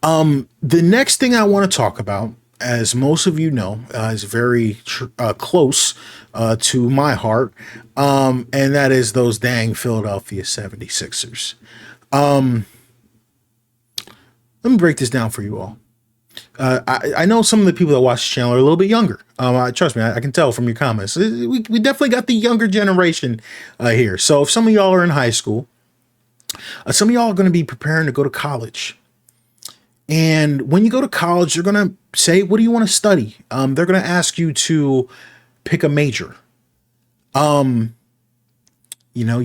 The next thing I want to talk about, as most of you know, is very close to my heart, and that is those dang Philadelphia 76ers. Let me break this down for you all. I know some of the people that watch the channel are a little bit younger. Trust me, I can tell from your comments. We definitely got the younger generation here. So if some of y'all are in high school, some of y'all are going to be preparing to go to college. And when you go to college, they're going to say, what do you want to study? They're going to ask you to pick a major. You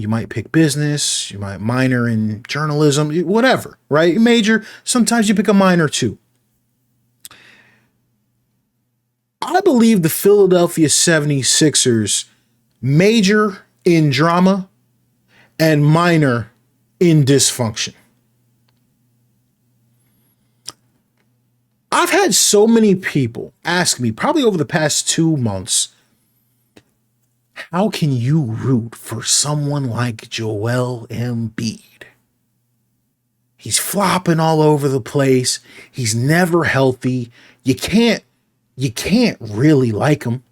might pick business, you might minor in journalism, whatever, right? Major, sometimes you pick a minor too. I believe the Philadelphia 76ers major in drama and minor in dysfunction. I've had so many people ask me, probably over the past 2 months, how can you root for someone like Joel Embiid? He's flopping all over the place. He's never healthy. You can't really like him.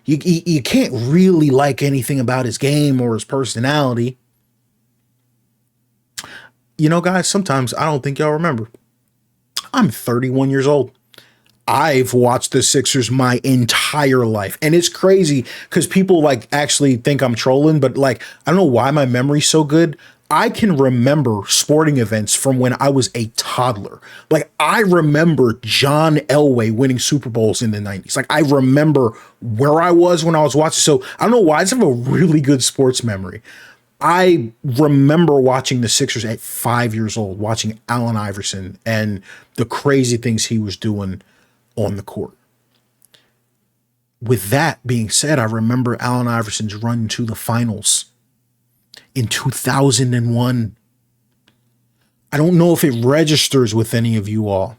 You can't really like anything about his game or his personality. You know, guys, sometimes I don't think y'all remember. I'm 31 years old. I've watched the Sixers my entire life. And it's crazy because people like actually think I'm trolling, but like, I don't know why my memory's so good. I can remember sporting events from when I was a toddler. Like, I remember John Elway winning Super Bowls in the 90s. Like, I remember where I was when I was watching. So I don't know why. I just have a really good sports memory. I remember watching the Sixers at 5 years old, watching Allen Iverson and the crazy things he was doing on the court. With that being said, I remember Allen Iverson's run to the finals in 2001. I don't know if it registers with any of you all.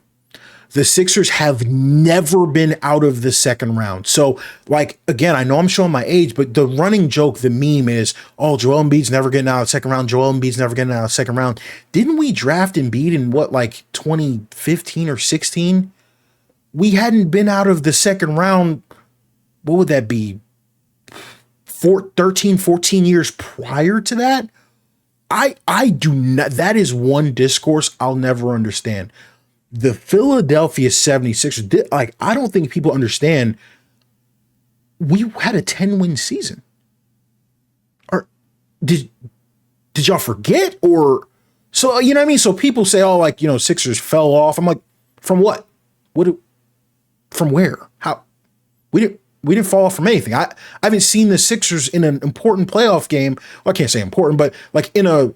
The Sixers have never been out of the second round. So, like, again, I know I'm showing my age, but the running joke, the meme is, oh, Joel Embiid's never getting out of the second round. Joel Embiid's never getting out of the second round. Didn't we draft Embiid in what, like 2015 or 16? We hadn't been out of the second round. What would that be? 13, 14 years prior to that? I do not. That is one discourse I'll never understand. The Philadelphia 76ers, like, I don't think people understand. We had a 10-win season. Or did y'all forget? Or so, you know what I mean? So people say, oh, like, Sixers fell off. I'm like, from what? From where? How? We didn't fall off from anything. I haven't seen the Sixers in an important playoff game. Well, I can't say important, but like in a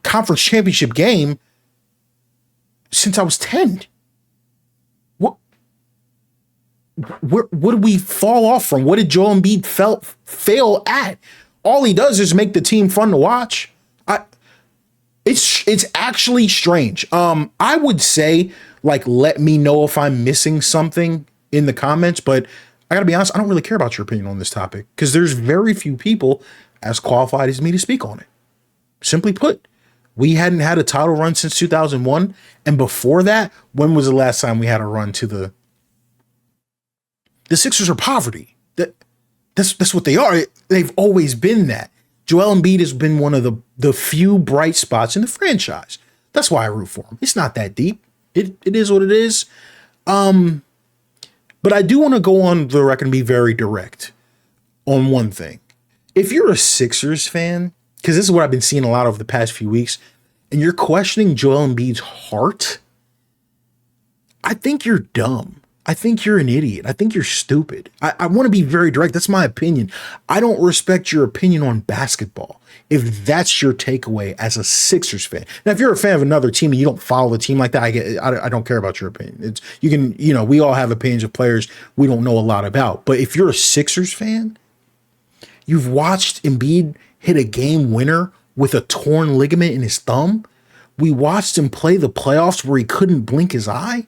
conference championship game since I was 10. What did we fall off from? What did Joel Embiid fail at? All he does is make the team fun to watch. It's actually strange. I would say, like, let me know if I'm missing something in the comments, but I gotta be honest, I don't really care about your opinion on this topic because there's very few people as qualified as me to speak on it. Simply put, we hadn't had a title run since 2001. And before that, when was the last time we had a run to the Sixers are poverty? That's what they are. They've always been that. Joel Embiid has been one of the few bright spots in the franchise. That's why I root for him. It's not that deep. It is what it is. But I do want to go on the record and be very direct on one thing. If you're a Sixers fan, because this is what I've been seeing a lot over the past few weeks, and you're questioning Joel Embiid's heart, I think you're dumb. I think you're an idiot. I think you're stupid. I want to be very direct. That's my opinion. I don't respect your opinion on basketball if that's your takeaway as a Sixers fan. Now, if you're a fan of another team and you don't follow the team like that, I don't care about your opinion. We all have opinions of players we don't know a lot about. But if you're a Sixers fan, you've watched Embiid hit a game winner with a torn ligament in his thumb. We watched him play the playoffs where he couldn't blink his eye.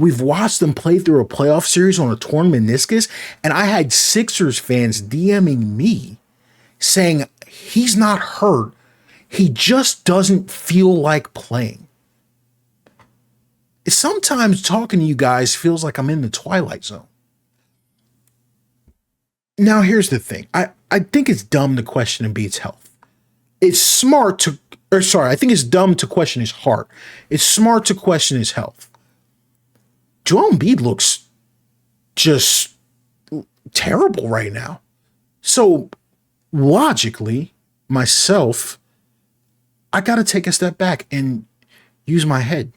We've watched them play through a playoff series on a torn meniscus, and I had Sixers fans DMing me saying he's not hurt. He just doesn't feel like playing. Sometimes talking to you guys feels like I'm in the Twilight Zone. Now, here's the thing. I think it's dumb to question Embiid's health. It's smart to, I think it's dumb to question his heart. It's smart to question his health. Joel Embiid looks just terrible right now. So logically, myself, I got to take a step back and use my head.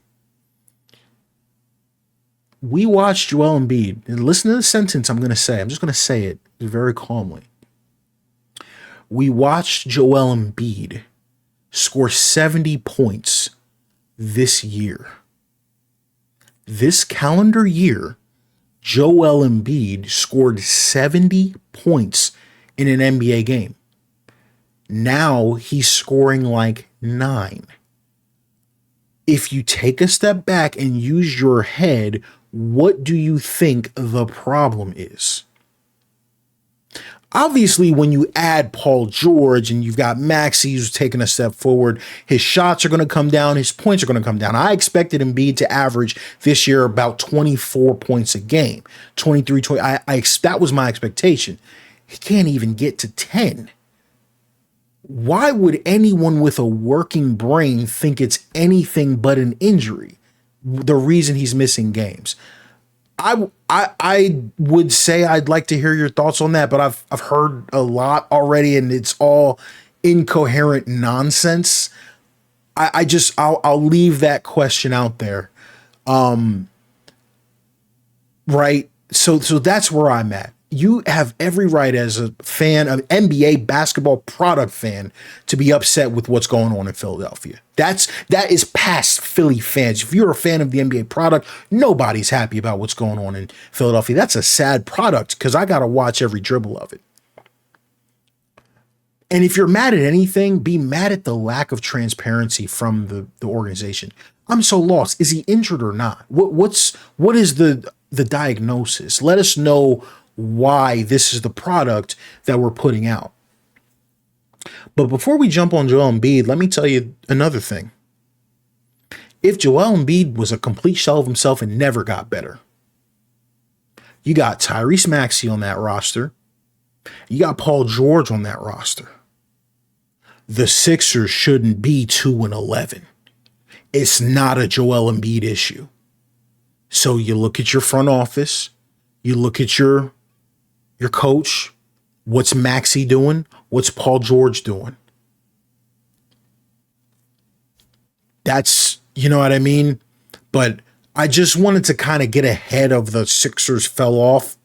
We watched Joel Embiid, and listen to the sentence I'm going to say. I'm just going to say it very calmly. We watched Joel Embiid score 70 points this year. This calendar year, Joel Embiid scored 70 points in an NBA game. Now he's scoring like 9. If you take a step back and use your head, what do you think the problem is? Obviously, when you add Paul George and you've got Maxey who's taking a step forward, his shots are going to come down, his points are going to come down. I expected Embiid to average this year about 24 points a game, 23, 20. That was my expectation. He can't even get to 10. Why would anyone with a working brain think it's anything but an injury? The reason he's missing games. I would say I'd like to hear your thoughts on that, but I've heard a lot already, and it's all incoherent nonsense. I'll leave that question out there. Right. So that's where I'm at. You have every right as a fan, an NBA basketball product fan, to be upset with what's going on in Philadelphia. That is past Philly fans. If you're a fan of the NBA product, nobody's happy about what's going on in Philadelphia. That's a sad product because I got to watch every dribble of it. And if you're mad at anything, be mad at the lack of transparency from the organization. I'm so lost. Is he injured or not? What is the diagnosis? Let us know why this is the product that we're putting out. But before we jump on Joel Embiid, let me tell you another thing. If Joel Embiid was a complete shell of himself and never got better, you got Tyrese Maxey on that roster. You got Paul George on that roster. The Sixers shouldn't be 2-11. It's not a Joel Embiid issue. So you look at your front office, you look at your coach. What's Maxey doing? What's Paul George doing? That's, you know what I mean? But I just wanted to kind of get ahead of the Sixers fell off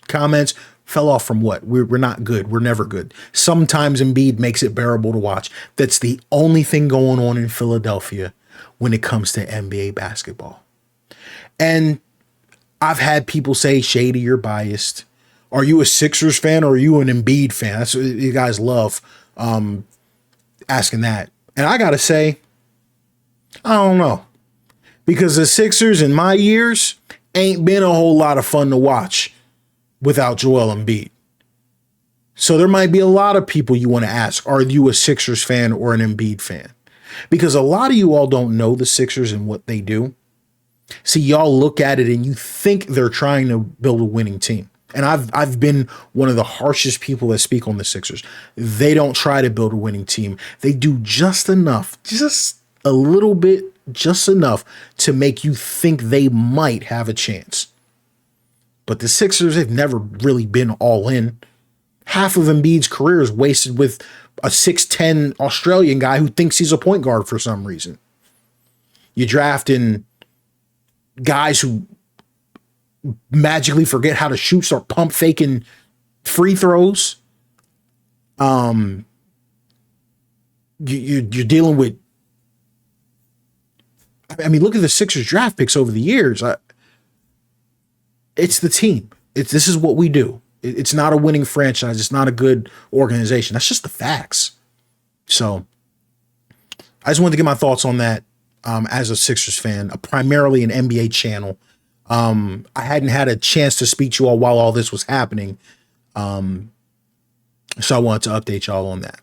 comments. Fell off from what? We're not good. We're never good. Sometimes Embiid makes it bearable to watch. That's the only thing going on in Philadelphia when it comes to NBA basketball. And I've had people say, Shady, you're biased. Are you a Sixers fan or are you an Embiid fan? That's what you guys love asking that. And I got to say, I don't know. Because the Sixers in my years ain't been a whole lot of fun to watch without Joel Embiid. So there might be a lot of people you want to ask, are you a Sixers fan or an Embiid fan? Because a lot of you all don't know the Sixers and what they do. See, y'all look at it and you think they're trying to build a winning team. And I've been one of the harshest people that speak on the Sixers. They don't try to build a winning team. They do just enough, just a little bit, just enough to make you think they might have a chance. But the Sixers, they've never really been all in. Half of Embiid's career is wasted with a 6'10 Australian guy who thinks he's a point guard for some reason. You draft in guys who magically forget how to shoot, start pump faking free throws. You're dealing with, I mean, look at the Sixers draft picks over the years. It's the team. This is what we do. It's not a winning franchise. It's not a good organization. That's just the facts. So I just wanted to get my thoughts on that as a Sixers fan, primarily an NBA channel. I hadn't had a chance to speak to you all while all this was happening. So I wanted to update y'all on that.